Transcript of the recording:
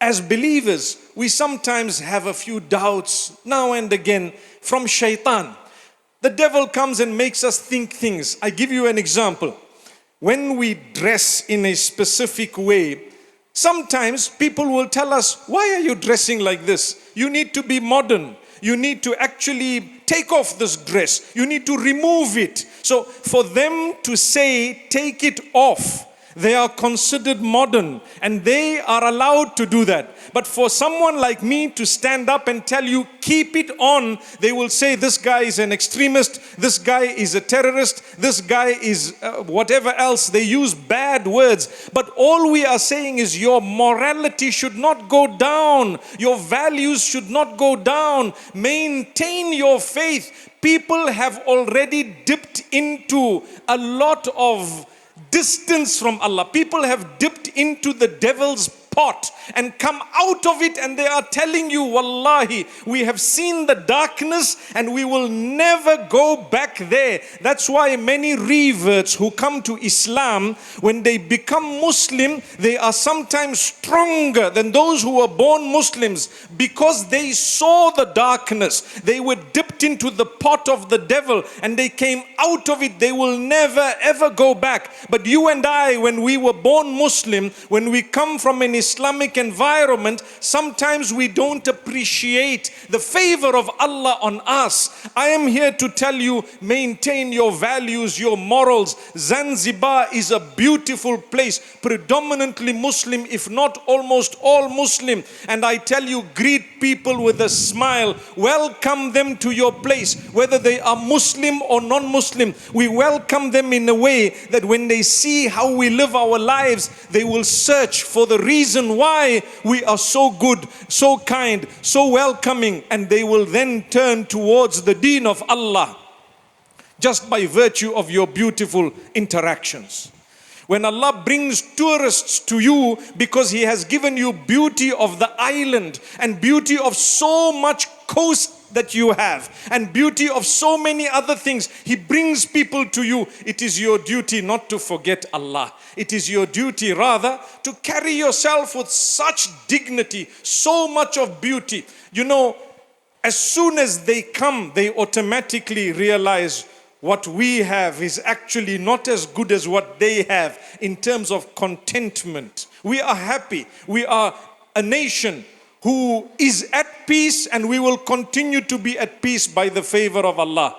As believers, we sometimes have a few doubts now and again from shaitan. The devil comes and makes us think things. I give you an example. When we dress in a specific way, sometimes people will tell us, why are you dressing like this? You need to be modern. You need to actually take off this dress. You need to remove it. So for them to say, take it off, they are considered modern and they are allowed to do that. But for someone like me to stand up and tell you, keep it on, they will say, this guy is an extremist, this guy is a terrorist, this guy is whatever else. They use bad words. But all we are saying is your morality should not go down. Your values should not go down. Maintain your faith. People have already dipped into a lot of distance from Allah. People have dipped into the devil's pot and come out of it, and they are telling you, wallahi, we have seen the darkness and we will never go back there. That's why many reverts who come to Islam, when they become Muslim, they are sometimes stronger than those who were born Muslims, because they saw the darkness. They were dipped into the pot of the devil and they came out of it. They will never ever go back. But you and I, when we were born Muslim, when we come from an Islamic environment, sometimes we don't appreciate the favor of Allah on us. I am here to tell you, maintain your values, your morals. Zanzibar is a beautiful place, predominantly Muslim, if not almost all Muslim. And I tell you, greet people with a smile. Welcome them to your place, whether they are Muslim or non-Muslim. We welcome them in a way that when they see how we live our lives, they will search for the reason why we are so good, so kind, so welcoming, and they will then turn towards the deen of Allah just by virtue of your beautiful interactions. When Allah brings tourists to you because He has given you beauty of the island and beauty of so much coast that you have and beauty of so many other things, He brings people to you. It is your duty not to forget Allah. It is your duty rather to carry yourself with such dignity, so much of beauty. You know, as soon as they come, they automatically realize what we have is actually not as good as what they have in terms of contentment. We are happy. We are a nation who is at peace, and we will continue to be at peace by the favor of Allah.